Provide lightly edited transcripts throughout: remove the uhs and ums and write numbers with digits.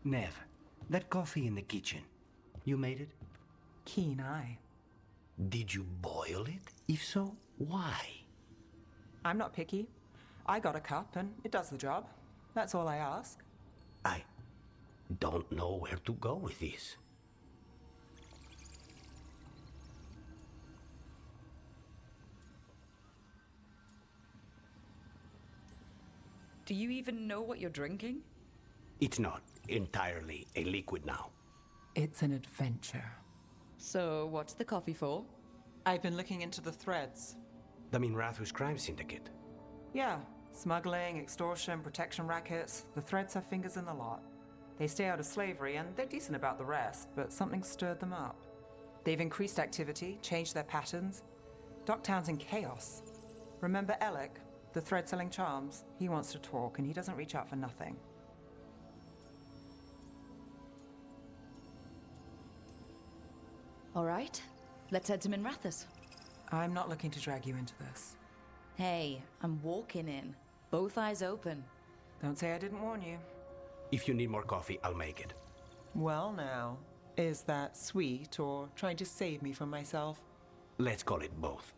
Nev, that coffee in the kitchen, you made it? Keen eye. Did you boil it? If so, why? I'm not picky. I got a cup and it does the job. That's all I ask. I don't know where to go with this. Do you even know what you're drinking? It's not entirely a liquid now. It's an adventure. So, what's the coffee for? I've been looking into the threads. The Minrathus crime syndicate. Yeah, smuggling, extortion, protection rackets. The threads have fingers in the lot. They stay out of slavery and they're decent about the rest, but something stirred them up. They've increased activity, changed their patterns. Docktown's in chaos. Remember Alec, the thread-selling charms? He wants to talk and he doesn't reach out for nothing. All right, let's head to Minrathus. I'm not looking to drag you into this. Hey, I'm walking in. Both eyes open. Don't say I didn't warn you. If you need more coffee, I'll make it. Well now, is that sweet or trying to save me from myself? Let's call it both.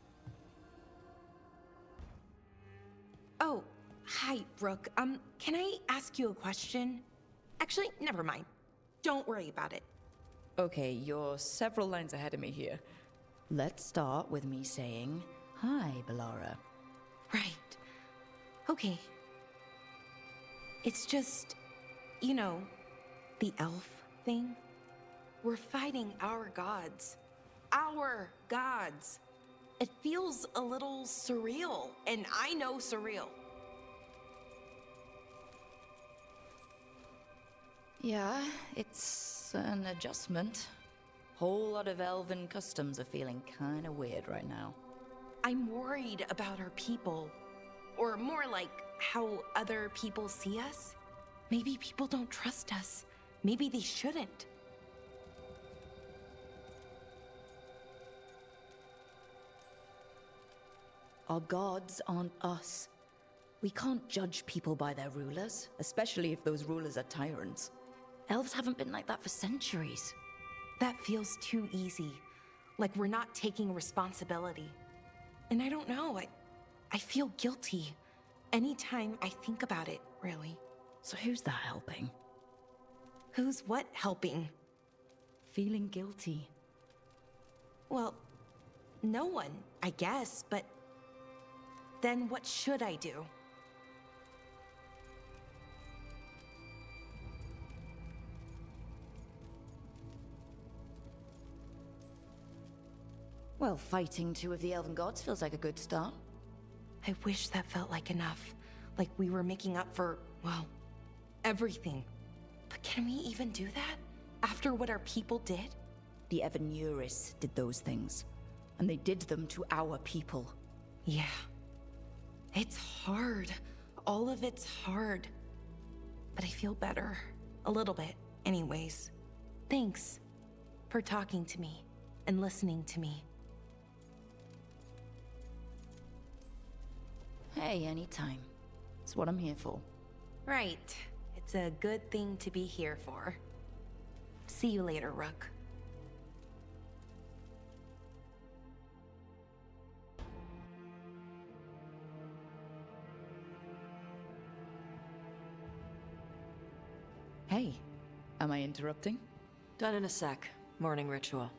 Oh, hi, Rook. Can I ask you a question? Actually, never mind. Don't worry about it. Okay, you're several lines ahead of me here. Let's start with me saying, hi, Bellara. Right. Okay. It's just, you know, the elf thing. We're fighting our gods. Our gods. It feels a little surreal, and I know surreal. Yeah, it's an adjustment. Whole lot of elven customs are feeling kinda weird right now. I'm worried about our people. Or more like how other people see us. Maybe people don't trust us. Maybe they shouldn't. Our gods aren't us. We can't judge people by their rulers, especially if those rulers are tyrants. Elves haven't been like that for centuries. That feels too easy. Like we're not taking responsibility. And I don't know, I feel guilty. Anytime I think about it, really. So who's that helping? Who's what helping? Feeling guilty. Well, no one, I guess, but then what should I do? Well, fighting two of the elven gods feels like a good start. I wish that felt like enough. Like we were making up for, well, everything. But can we even do that? After what our people did? The Evanuris did those things. And they did them to our people. Yeah. It's hard. All of it's hard. But I feel better. A little bit, anyways. Thanks for talking to me and listening to me. Hey, anytime. It's what I'm here for. Right. It's a good thing to be here for. See you later, Rook. Hey, am I interrupting? Done in a sec. Morning ritual.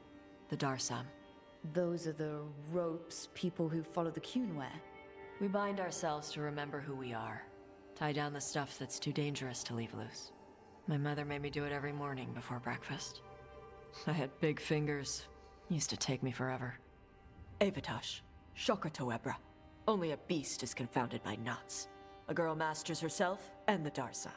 The Darsam. Those are the ropes people who follow the Qun wear. We bind ourselves to remember who we are. Tie down the stuff that's too dangerous to leave loose. My mother made me do it every morning before breakfast. I had big fingers. Used to take me forever. Avatash. Shokratoebra. Only a beast is confounded by knots. A girl masters herself and the Darsam.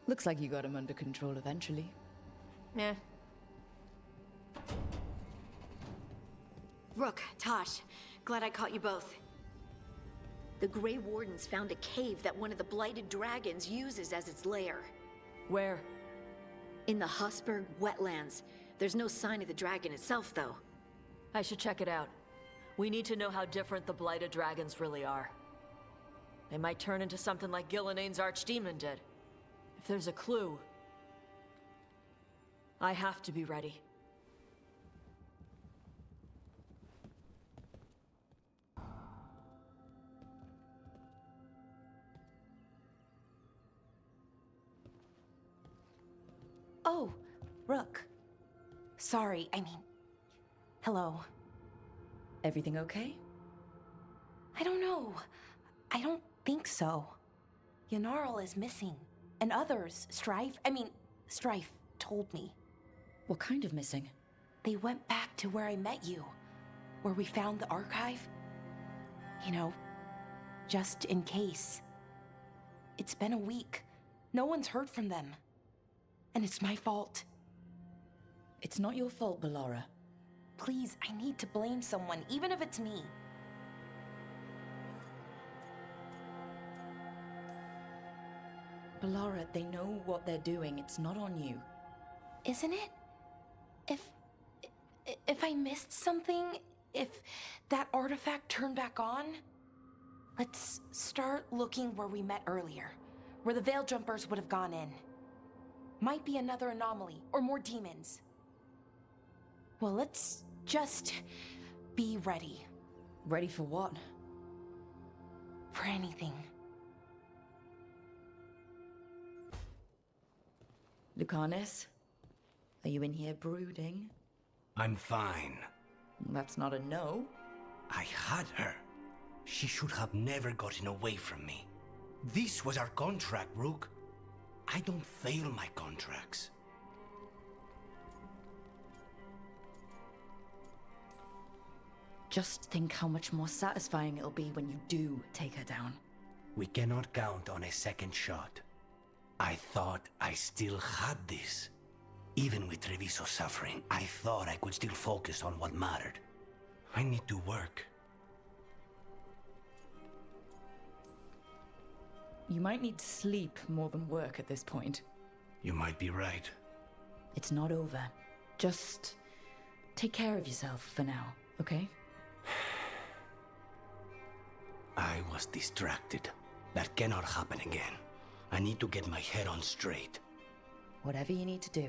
Looks like you got him under control eventually. Yeah. Rook, Tosh, glad I caught you both. The Grey Wardens found a cave that one of the Blighted Dragons uses as its lair. Where? In the Husberg wetlands. There's no sign of the dragon itself, though. I should check it out. We need to know how different the Blighted Dragons really are. They might turn into something like Gillianane's archdemon did. If there's a clue, I have to be ready. Oh, Rook. Sorry, hello. Everything okay? I don't know. I don't think so. Yanarl is missing. And others, Strife told me. What kind of missing? They went back to where I met you. Where we found the archive. You know, just in case. It's been a week. No one's heard from them. And it's my fault. It's not your fault, Bellara. Please, I need to blame someone, even if it's me. Bellara, they know what they're doing. It's not on you. Isn't it? If I missed something, if that artifact turned back on, let's start looking where we met earlier, where the Veil Jumpers would have gone in. Might be another anomaly, or more demons. Well, let's just be ready. Ready for what? For anything. Lucanus? Are you in here brooding? I'm fine. That's not a no. I had her. She should have never gotten away from me. This was our contract, Rook. I don't fail my contracts. Just think how much more satisfying it'll be when you do take her down. We cannot count on a second shot. I thought I still had this. Even with Treviso suffering, I thought I could still focus on what mattered. I need to work. You might need sleep more than work at this point. You might be right. It's not over. Just take care of yourself for now, okay? I was distracted. That cannot happen again. I need to get my head on straight. Whatever you need to do.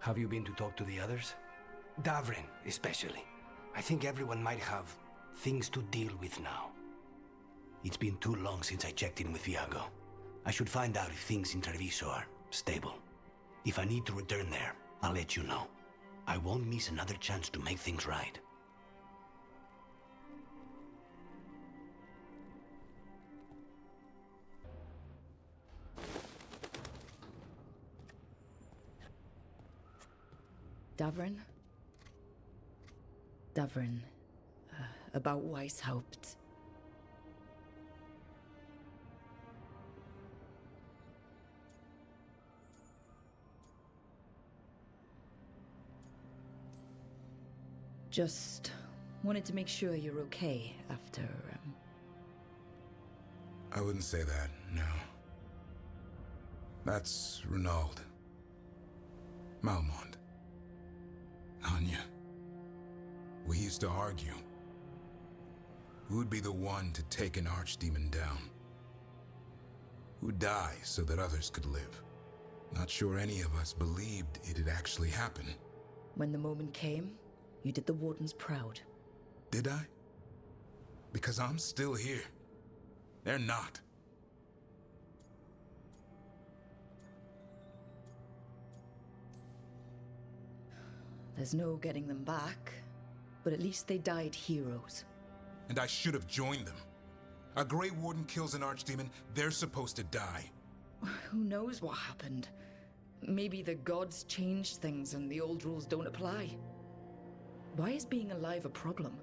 Have you been to talk to the others? Davrin, especially. I think everyone might have things to deal with now. It's been too long since I checked in with Viago. I should find out if things in Treviso are stable. If I need to return there, I'll let you know. I won't miss another chance to make things right. Davrin? Davrin, about Weishaupt. Just wanted to make sure you're okay after, I wouldn't say that, no. That's Renaud. Malmont. Anya. We used to argue. Who'd be the one to take an archdemon down? Who'd die so that others could live? Not sure any of us believed it'd actually happen. When the moment came, you did the Wardens proud. Did I? Because I'm still here. They're not. There's no getting them back, but at least they died heroes. And I should have joined them. A Grey Warden kills an archdemon, they're supposed to die. Who knows what happened? Maybe the gods changed things and the old rules don't apply. Why is being alive a problem?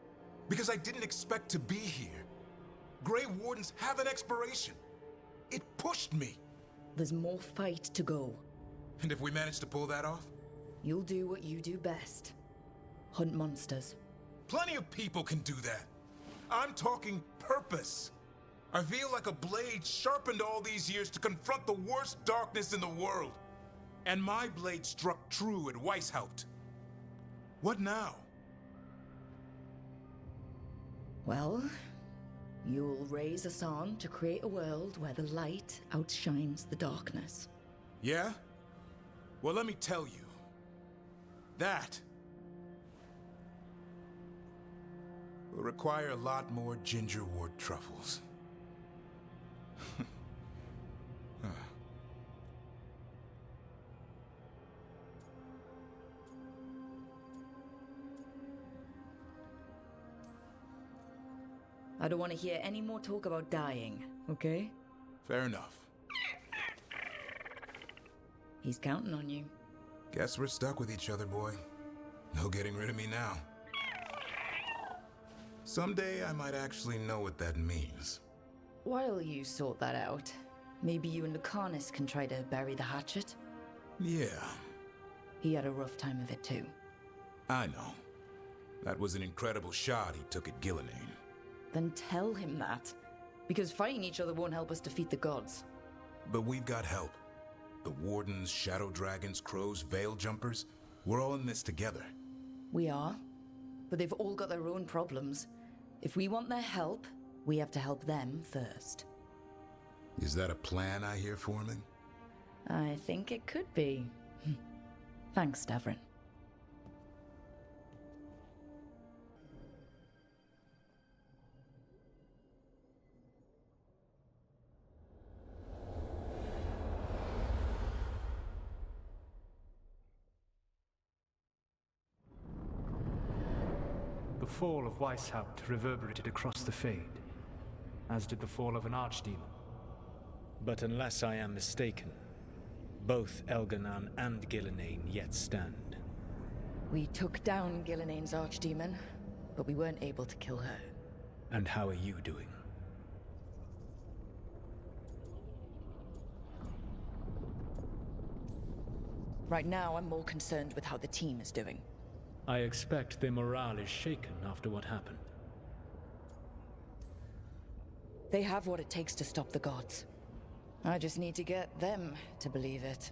Because I didn't expect to be here. Grey Wardens have an expiration. It pushed me. There's more fight to go. And if we manage to pull that off? You'll do what you do best. Hunt monsters. Plenty of people can do that. I'm talking purpose. I feel like a blade sharpened all these years to confront the worst darkness in the world. And my blade struck true at Weishaupt. What now? Well, you'll raise us on to create a world where the light outshines the darkness. Yeah? Well, let me tell you. That will require a lot more gingerwort truffles. I don't want to hear any more talk about dying, okay? Fair enough. He's counting on you. Guess we're stuck with each other, boy. No getting rid of me now. Someday I might actually know what that means. While you sort that out, maybe you and Lucanus can try to bury the hatchet? Yeah, He had a rough time of it too. I know. That was an incredible shot he took at Gillenane. Then tell him that. Because fighting each other won't help us defeat the gods. But we've got help. The Wardens, Shadow Dragons, Crows, Veil Jumpers, we're all in this together. We are. But they've all got their own problems. If we want their help, we have to help them first. Is that a plan I hear forming? I think it could be. Thanks, Davrin. The fall of Weishaupt reverberated across the Fade, as did the fall of an archdemon. But unless I am mistaken, both Elganan and Gillenane yet stand. We took down Gillenane's archdemon, but we weren't able to kill her. And how are you doing? Right now, I'm more concerned with how the team is doing. I expect their morale is shaken after what happened. They have what it takes to stop the gods. I just need to get them to believe it.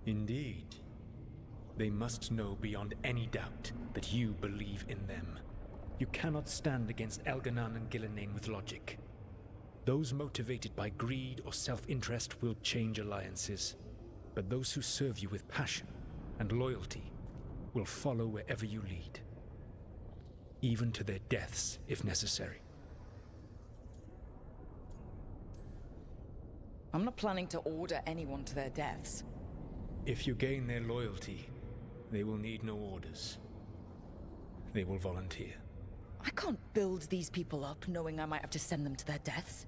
Indeed. They must know beyond any doubt that you believe in them. You cannot stand against Elganan and Gillenane with logic. Those motivated by greed or self-interest will change alliances. But those who serve you with passion and loyalty will follow wherever you lead. Even to their deaths, if necessary. I'm not planning to order anyone to their deaths. If you gain their loyalty, they will need no orders. They will volunteer. I can't build these people up knowing I might have to send them to their deaths.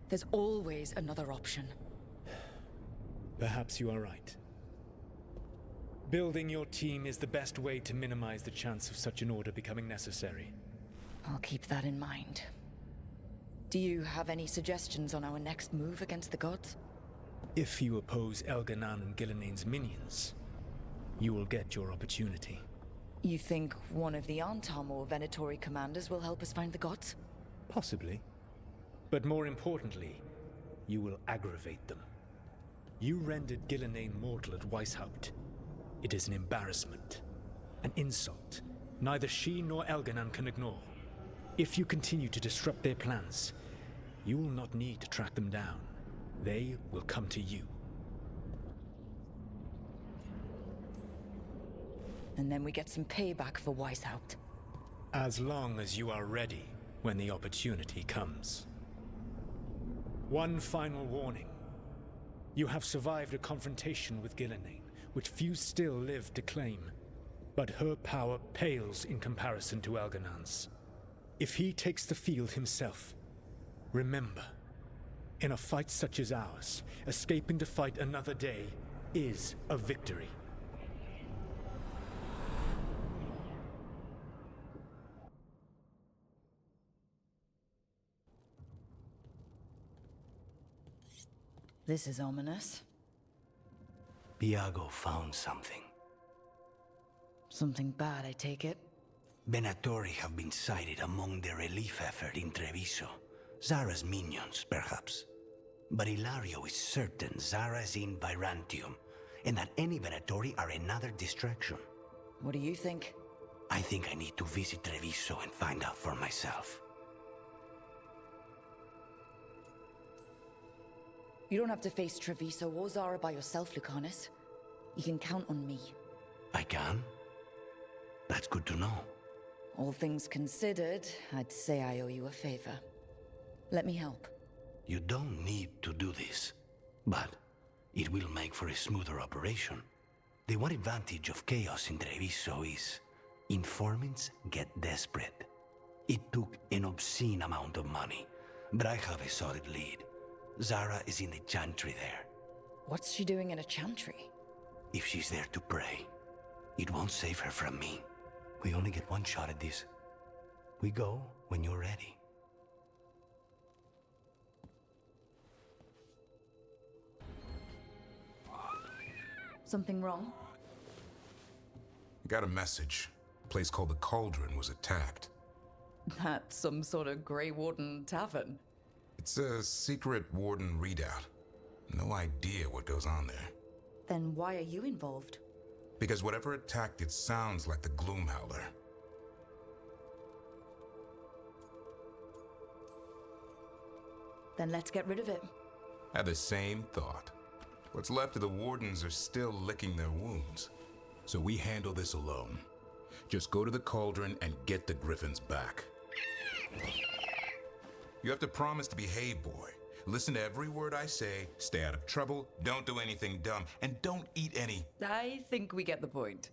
There's always another option. Perhaps you are right. Building your team is the best way to minimize the chance of such an order becoming necessary. I'll keep that in mind. Do you have any suggestions on our next move against the gods? If you oppose Elganan and Gillenane's minions, you will get your opportunity. You think one of the Antam or Venatori commanders will help us find the gods? Possibly. But more importantly, you will aggravate them. You rendered Gillenane mortal at Weishaupt. It is an embarrassment, an insult, neither she nor Elganan can ignore. If you continue to disrupt their plans, you will not need to track them down. They will come to you. And then we get some payback for Weishaupt. As long as you are ready when the opportunity comes. One final warning. You have survived a confrontation with Gillenane, which few still live to claim. But her power pales in comparison to Elganan's. If he takes the field himself, remember, in a fight such as ours, escaping to fight another day is a victory. This is ominous. Viago found something. Something bad, I take it? Venatori have been sighted among the relief effort in Treviso. Zara's minions, perhaps. But Ilario is certain Zara is in Byrantium, and that any Venatori are another distraction. What do you think? I think I need to visit Treviso and find out for myself. You don't have to face Treviso or Zara by yourself, Lucanus. You can count on me. I can? That's good to know. All things considered, I'd say I owe you a favor. Let me help. You don't need to do this, but it will make for a smoother operation. The one advantage of chaos in Treviso is informants get desperate. It took an obscene amount of money, but I have a solid lead. Zara is in the chantry there. What's she doing in a chantry? If she's there to pray, it won't save her from me. We only get one shot at this. We go when you're ready. Something wrong? Got a message. A place called the Cauldron was attacked. That's some sort of Grey Warden tavern. It's a secret Warden readout. No idea what goes on there. Then why are you involved? Because whatever attacked it sounds like the Gloomhowler. Then let's get rid of it. Had the same thought. What's left of the Wardens are still licking their wounds. So we handle this alone. Just go to the Cauldron and get the Griffins back. You have to promise to behave, boy. Listen to every word I say, stay out of trouble, don't do anything dumb, and don't eat any. I think we get the point.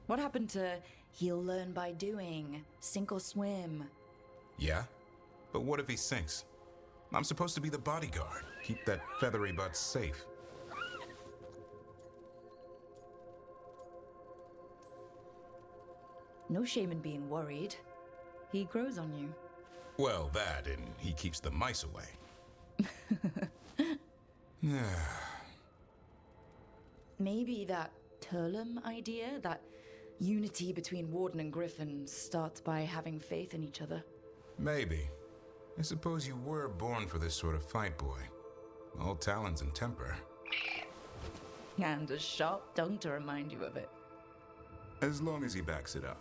What happened to he'll learn by doing, sink or swim? Yeah? But what if he sinks? I'm supposed to be the bodyguard, keep that feathery butt safe. No shame in being worried. He grows on you. Well, that, and he keeps the mice away. Maybe that Turlum idea, that unity between Warden and Griffin, starts by having faith in each other. Maybe. I suppose you were born for this sort of fight, boy. All talents and temper. And a sharp tongue to remind you of it. As long as he backs it up.